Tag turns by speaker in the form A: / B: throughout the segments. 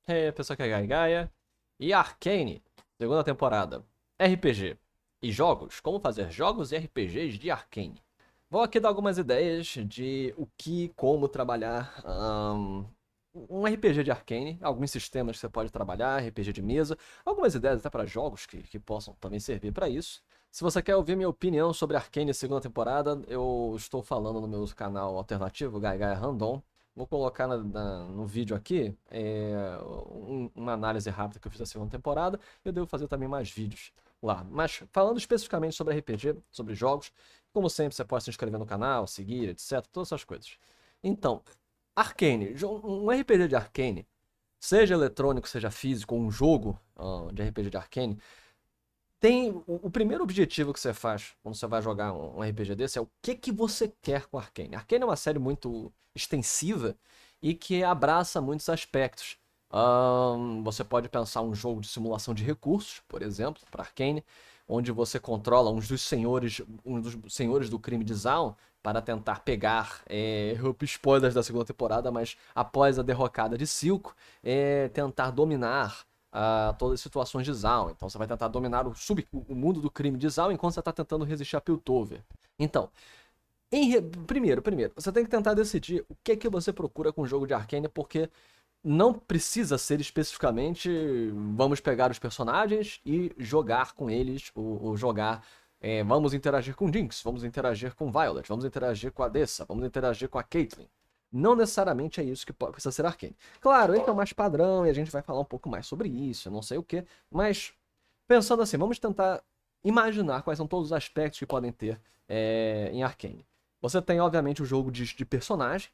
A: E aí, pessoal, que é Gaia Gaia. E Arcane, segunda temporada. RPG e jogos. Como fazer jogos e RPGs de Arcane. Vou aqui dar algumas ideias de o que, como trabalhar um RPG de Arcane, alguns sistemas que você pode trabalhar, RPG de mesa, algumas ideias até para jogos que possam também servir para isso. Se você quer ouvir minha opinião sobre Arcane segunda temporada, eu estou falando no meu canal alternativo, Gaia Gaia Random. Vou colocar no vídeo aqui uma análise rápida que eu fiz da segunda temporada. Eu devo fazer também mais vídeos lá. Mas falando especificamente sobre RPG, sobre jogos, como sempre, você pode se inscrever no canal, seguir, etc. Todas essas coisas. Então, Arcane, um RPG de Arcane, seja eletrônico, seja físico, ou um jogo de RPG de Arcane, tem o primeiro objetivo que você faz quando você vai jogar um RPG desse é o que você quer com Arcane. Arcane é uma série muito extensiva e que abraça muitos aspectos. Você pode pensar um jogo de simulação de recursos, por exemplo, para Arcane, onde você controla um dos senhores do crime de Zaun para tentar pegar spoilers da segunda temporada, mas após a derrocada de Silco, tentar dominar todas as situações de Zaun. Então você vai tentar dominar o mundo do crime de Zaun enquanto você está tentando resistir a Piltover. Então, primeiro, você tem que tentar decidir o que você procura com o jogo de Arcane, porque não precisa ser especificamente vamos pegar os personagens e jogar com eles, ou jogar vamos interagir com Jinx, vamos interagir com Violet, vamos interagir com a Dessa, vamos interagir com a Caitlyn. Não necessariamente é isso que precisa ser Arcane. Claro, ele é mais padrão e a gente vai falar um pouco mais sobre isso, não sei o que, mas pensando assim, vamos tentar imaginar quais são todos os aspectos que podem ter em Arcane. Você tem, obviamente, o jogo de personagem,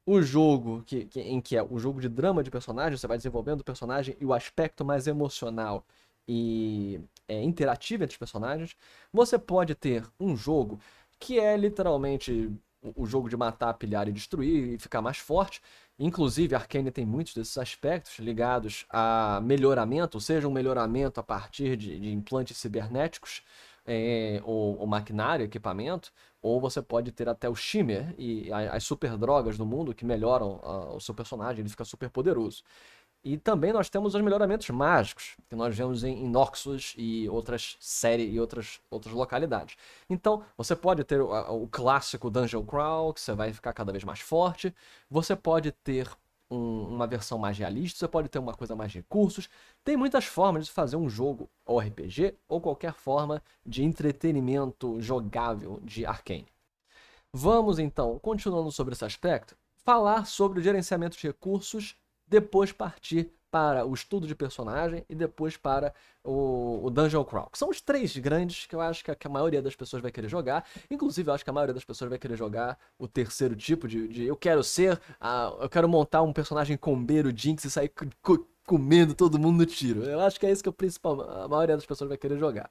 A: o jogo em que é o jogo de drama de personagem, você vai desenvolvendo o personagem e o aspecto mais emocional e interativo entre os personagens. Você pode ter um jogo que é literalmente o jogo de matar, pilhar e destruir e ficar mais forte. Inclusive, Arcane tem muitos desses aspectos ligados a melhoramento, seja um melhoramento a partir de implantes cibernéticos, ou maquinário, equipamento, ou você pode ter até o Shimmer e as super drogas do mundo que melhoram o seu personagem, ele fica super poderoso. E também nós temos os melhoramentos mágicos, que nós vemos em Noxus e outras séries e outras localidades. Então, você pode ter o clássico Dungeon Crawl, que você vai ficar cada vez mais forte. Você pode ter uma versão mais realista, você pode ter uma coisa mais de recursos. Tem muitas formas de fazer um jogo, ou RPG, ou qualquer forma de entretenimento jogável de Arcane. Vamos então, continuando sobre esse aspecto, falar sobre o gerenciamento de recursos, depois partir para o estudo de personagem e depois para o Dungeon Crawl. Que são os três grandes que eu acho que a maioria das pessoas vai querer jogar. Inclusive, eu acho que a maioria das pessoas vai querer jogar o terceiro tipo de eu quero eu quero montar um personagem combeiro Jinx e sair comendo todo mundo no tiro. Eu acho que é isso que a maioria das pessoas vai querer jogar.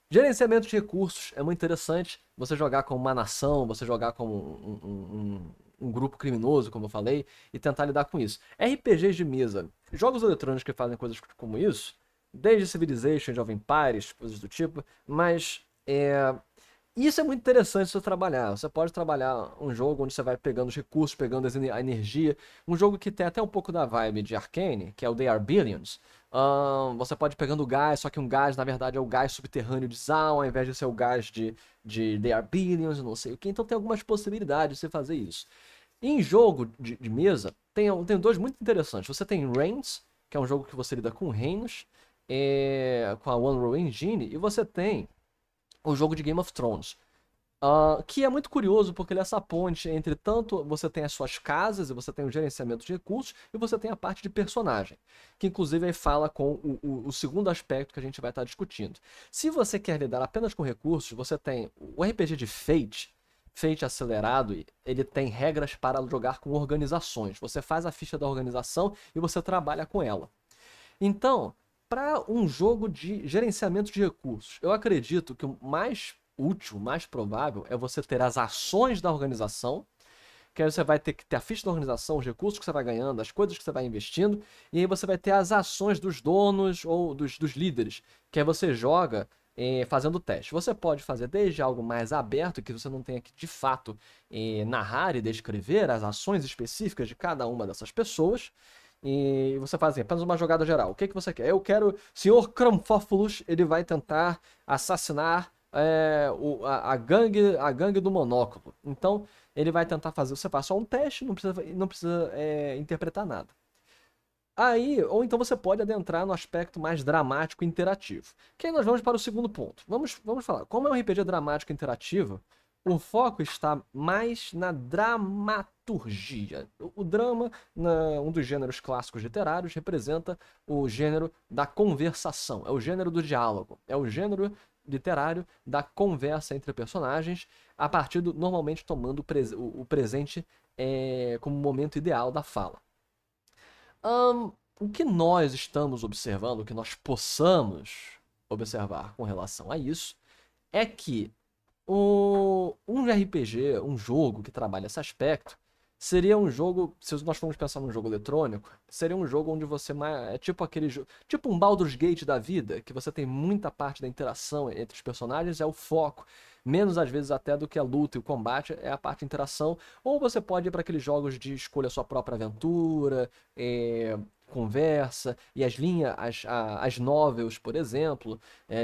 A: Gerenciamento de recursos é muito interessante. Você jogar como uma nação, você jogar como um grupo criminoso, como eu falei, e tentar lidar com isso. RPGs de mesa, jogos eletrônicos que fazem coisas como isso, desde Civilization, Age of Empires, coisas do tipo, mas isso é muito interessante você trabalhar. Você pode trabalhar um jogo onde você vai pegando os recursos, pegando a energia. Um jogo que tem até um pouco da vibe de Arcane, que é o They Are Billions. Você pode ir pegando o gás, só que um gás, na verdade, é o gás subterrâneo de Zaun, ao invés de ser o gás de They Are Billions, não sei o que. Então tem algumas possibilidades de você fazer isso. Em jogo de mesa, tem dois muito interessantes. Você tem Reigns, que é um jogo que você lida com reinos, com a One Row Engine, e você tem o jogo de Game of Thrones. Que é muito curioso porque ele é essa ponte entre tanto você tem as suas casas e você tem o gerenciamento de recursos e você tem a parte de personagem, que inclusive aí fala com o segundo aspecto que a gente vai estar discutindo. Se você quer lidar apenas com recursos, você tem o RPG de Fate acelerado, ele tem regras para jogar com organizações. Você faz a ficha da organização e você trabalha com ela. Então, para um jogo de gerenciamento de recursos, eu acredito que o mais útil, mais provável, é você ter as ações da organização, que aí você vai ter que ter a ficha da organização, os recursos que você vai ganhando, as coisas que você vai investindo, e aí você vai ter as ações dos donos ou dos líderes, que aí você joga fazendo teste. Você pode fazer desde algo mais aberto, que você não tenha que, de fato, narrar e descrever as ações específicas de cada uma dessas pessoas, e você faz assim, apenas uma jogada geral. O que você quer? Eu quero... Senhor Cramfófilos, ele vai tentar assassinar a gangue do monóculo. Então, ele vai tentar fazer... Você faz só um teste, não precisa interpretar nada. Aí, ou então você pode adentrar no aspecto mais dramático e interativo. Que aí nós vamos para o segundo ponto. Vamos falar. Como é um RPG dramático e interativo, o foco está mais na dramaturgia. O drama, um dos gêneros clássicos literários, representa o gênero da conversação. É o gênero do diálogo. É o gênero literário da conversa entre personagens, a partir normalmente tomando o presente como momento ideal da fala. O que nós estamos observando, o que nós possamos observar com relação a isso, é que um RPG, um jogo que trabalha esse aspecto, seria um jogo, se nós formos pensar num jogo eletrônico, seria um jogo onde você é tipo aquele jogo, tipo um Baldur's Gate da vida, que você tem muita parte da interação entre os personagens, é o foco. Menos às vezes até do que a luta e o combate é a parte de interação. Ou você pode ir para aqueles jogos de escolha sua própria aventura, conversa, e as novels, por exemplo,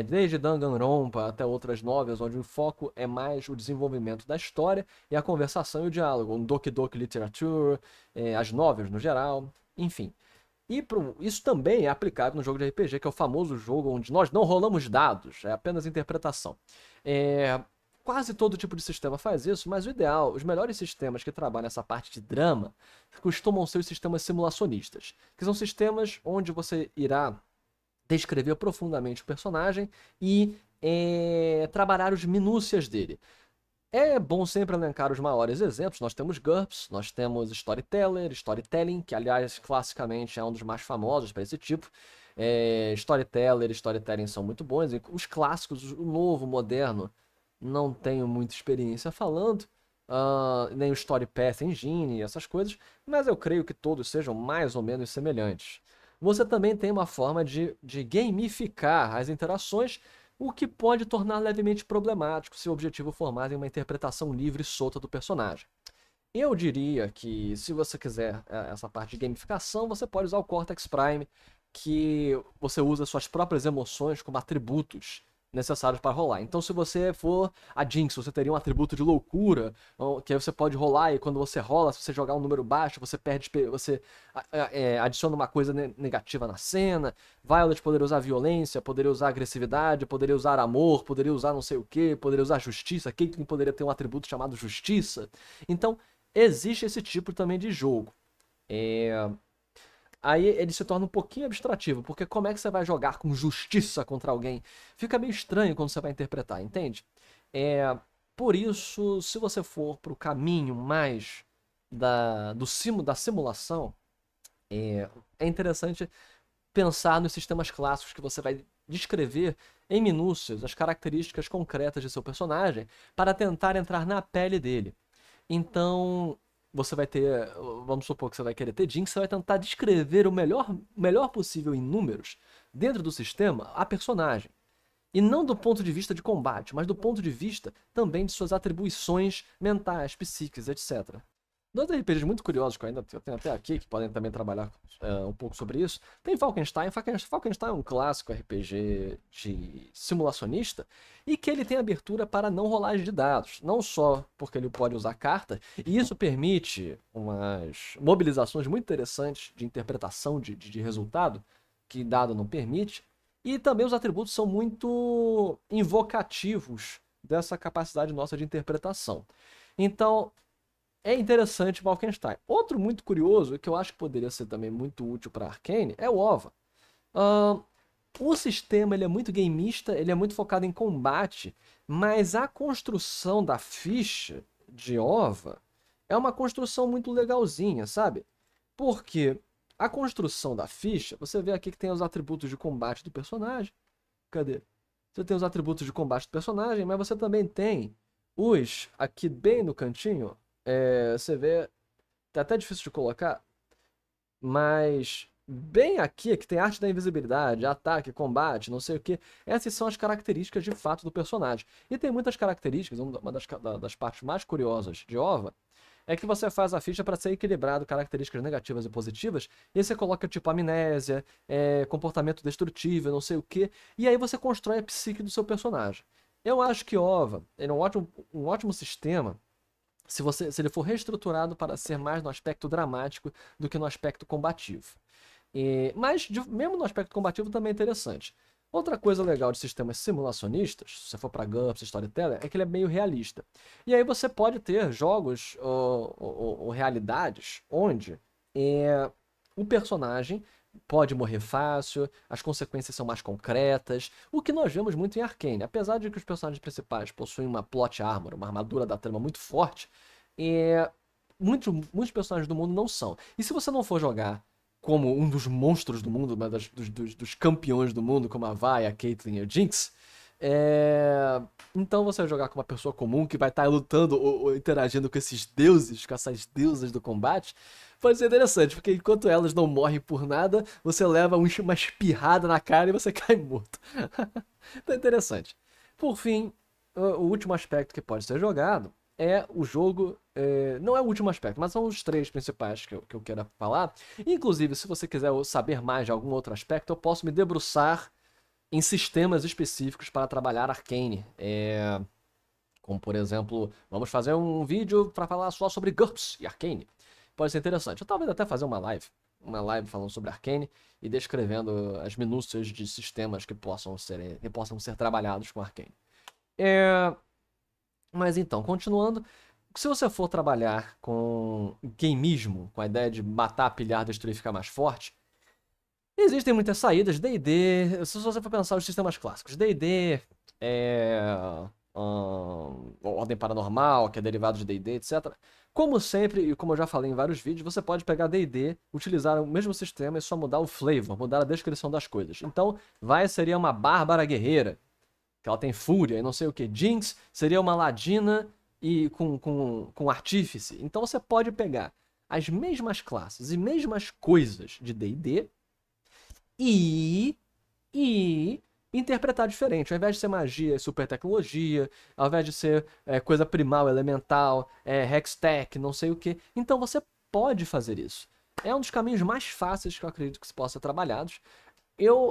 A: desde Danganronpa até outras novels, onde o foco é mais o desenvolvimento da história e a conversação e o diálogo. Um Doki Doki Literature, as novels no geral, enfim. E isso também é aplicável no jogo de RPG, que é o famoso jogo onde nós não rolamos dados, é apenas interpretação. Quase todo tipo de sistema faz isso, mas o ideal, os melhores sistemas que trabalham essa parte de drama, costumam ser os sistemas simulacionistas, que são sistemas onde você irá descrever profundamente o personagem e trabalhar as minúcias dele. É bom sempre elencar os maiores exemplos. Nós temos GURPS, nós temos Storytelling, que aliás classicamente é um dos mais famosos para esse tipo. Storyteller e Storytelling são muito bons. Os clássicos, o novo, moderno, não tenho muita experiência falando, nem o StoryPath Engine e essas coisas, mas eu creio que todos sejam mais ou menos semelhantes. Você também tem uma forma de gamificar as interações, o que pode tornar levemente problemático se o objetivo for mais em uma interpretação livre e solta do personagem. Eu diria que, se você quiser essa parte de gamificação, você pode usar o Cortex Prime, que você usa suas próprias emoções como atributos necessários para rolar. Então, se você for a Jinx, você teria um atributo de loucura, que aí você pode rolar, e quando você rola, se você jogar um número baixo, você adiciona uma coisa negativa na cena. Violet poderia usar violência, poderia usar agressividade, poderia usar amor, poderia usar não sei o que, poderia usar justiça. Caitlyn poderia ter um atributo chamado justiça. Então, existe esse tipo também de jogo. Aí ele se torna um pouquinho abstrativo, porque como é que você vai jogar com justiça contra alguém? Fica meio estranho quando você vai interpretar, entende? Por isso, se você for para o caminho mais da simulação, é interessante pensar nos sistemas clássicos que você vai descrever em minúcias as características concretas de seu personagem para tentar entrar na pele dele. Então, você vai ter, vamos supor que você vai querer ter Jinx, você vai tentar descrever o melhor possível em números, dentro do sistema, a personagem. E não do ponto de vista de combate, mas do ponto de vista também de suas atribuições mentais, psíquicas, etc. Dois RPGs muito curiosos que eu tenho até aqui, que podem também trabalhar um pouco sobre isso. Tem Falkenstein. Falkenstein é um clássico RPG de simulacionista e que ele tem abertura para não rolagem de dados. Não só porque ele pode usar carta, e isso permite umas mobilizações muito interessantes de interpretação de resultado, que dado não permite. E também os atributos são muito invocativos dessa capacidade nossa de interpretação. Então, é interessante Falkenstein. Outro muito curioso, que eu acho que poderia ser também muito útil para Arcane, é o OVA. O sistema ele é muito gameista, ele é muito focado em combate, mas a construção da ficha de OVA é uma construção muito legalzinha, sabe? Porque a construção da ficha, você vê aqui que tem os atributos de combate do personagem. Cadê? Você tem os atributos de combate do personagem, mas você também tem aqui bem no cantinho, você vê, tá até difícil de colocar, mas bem aqui que tem arte da invisibilidade, ataque, combate, não sei o que. Essas são as características de fato do personagem. E tem muitas características, uma das partes mais curiosas de OVA é que você faz a ficha para ser equilibrado, características negativas e positivas, e aí você coloca tipo amnésia, comportamento destrutivo, não sei o quê, e aí você constrói a psique do seu personagem. Eu acho que OVA é um ótimo sistema se ele for reestruturado para ser mais no aspecto dramático do que no aspecto combativo. Mas, mesmo no aspecto combativo, também é interessante. Outra coisa legal de sistemas simulacionistas, se você for para GURPS, Storyteller, é que ele é meio realista. E aí você pode ter jogos ou realidades onde o personagem pode morrer fácil, as consequências são mais concretas, o que nós vemos muito em Arcane. Apesar de que os personagens principais possuem uma plot armor, uma armadura da trama muito forte, muitos personagens do mundo não são. E se você não for jogar como um dos monstros do mundo, dos campeões do mundo, como a Vi, a Caitlyn e a Jinx, então você vai jogar com uma pessoa comum que vai estar lutando ou interagindo com esses deuses, com essas deusas do combate, pode ser interessante, porque enquanto elas não morrem por nada, você leva uma espirrada na cara e você cai morto. Então é interessante. Por fim, o último aspecto que pode ser jogado é o jogo. Não é o último aspecto, mas são os três principais que eu quero falar. Inclusive, se você quiser saber mais de algum outro aspecto, eu posso me debruçar em sistemas específicos para trabalhar Arcane. Como, por exemplo, vamos fazer um vídeo para falar só sobre GURPS e Arcane. Pode ser interessante. Eu talvez até fazer uma live falando sobre Arcane e descrevendo as minúcias de sistemas que possam ser trabalhados com Arcane. Mas então, continuando, se você for trabalhar com gameismo, com a ideia de matar, pilhar, destruir e ficar mais forte, existem muitas saídas. D&D, se você for pensar os sistemas clássicos, D&D, Ordem Paranormal, que é derivado de D&D, etc. Como sempre, e como eu já falei em vários vídeos, você pode pegar D&D, utilizar o mesmo sistema e só mudar o flavor, mudar a descrição das coisas. Então, Vi seria uma bárbara guerreira, que ela tem fúria e não sei o que. Jinx seria uma ladina e com artífice. Então você pode pegar as mesmas classes e mesmas coisas de D&D e interpretar diferente. Ao invés de ser magia, super tecnologia, ao invés de ser coisa primal, elemental, hextech, não sei o que. Então você pode fazer isso. É um dos caminhos mais fáceis que eu acredito que se possa ser trabalhados.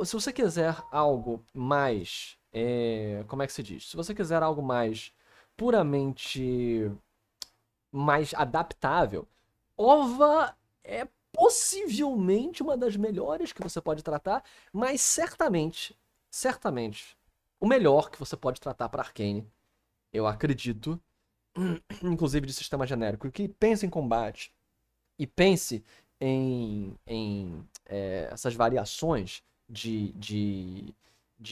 A: Se você quiser algo mais... como é que se diz? Se você quiser algo mais puramente mais adaptável, OVA é possivelmente uma das melhores que você pode tratar, mas certamente, o melhor que você pode tratar para Arcane, eu acredito, inclusive de sistema genérico, que pense em combate e pense em essas variações de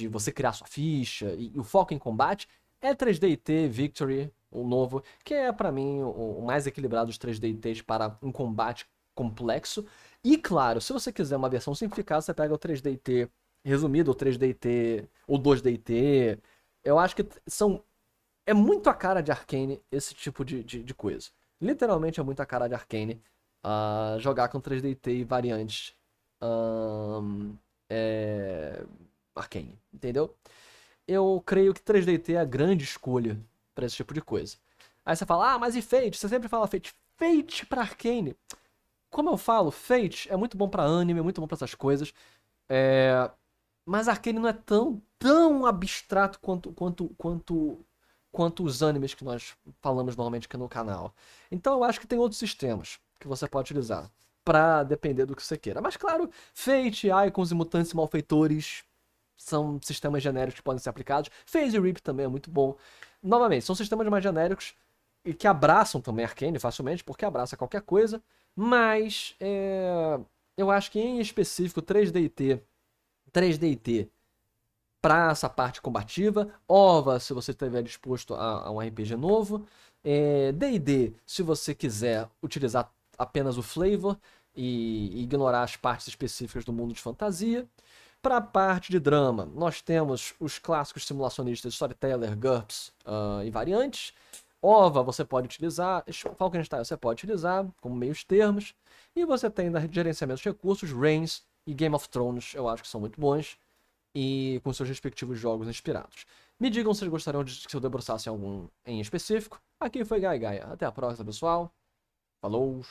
A: você criar sua ficha e o foco em combate, é 3D&T Victory, o novo, que é pra mim o mais equilibrado dos 3D&Ts para um combate complexo. E claro, se você quiser uma versão simplificada, você pega o 3D&T resumido, ou 3D&T, ou 2D&T. Eu acho que é muito a cara de Arcane esse tipo de coisa. Literalmente é muito a cara de Arcane jogar com 3D&T e variantes Arcane, entendeu? Eu creio que 3D&T é a grande escolha pra esse tipo de coisa. Aí você fala, mas e Fate? Você sempre fala Fate. Fate pra Arcane. Como eu falo, Fate é muito bom pra anime, é muito bom pra essas coisas. Mas Arcane não é tão abstrato quanto os animes que nós falamos normalmente aqui no canal. Então eu acho que tem outros sistemas que você pode utilizar pra depender do que você queira. Mas claro, Fate, Icons e Mutantes e Malfeitores são sistemas genéricos que podem ser aplicados. Phase Rip também é muito bom. Novamente, são sistemas mais genéricos e que abraçam também Arcane facilmente, porque abraça qualquer coisa. Mas eu acho que em específico 3D&T para essa parte combativa, OVA se você estiver disposto a um RPG novo, D&D se você quiser utilizar apenas o flavor e ignorar as partes específicas do mundo de fantasia. Para a parte de drama, nós temos os clássicos simulacionistas Storyteller, GURPS e variantes. OVA você pode utilizar, Falkenstein você pode utilizar como meios termos. E você tem gerenciamento de recursos, Reigns e Game of Thrones, eu acho que são muito bons. E com seus respectivos jogos inspirados. Me digam se vocês gostariam de que eu debruçasse algum em específico. Aqui foi Gaia. Até a próxima, pessoal. Falou!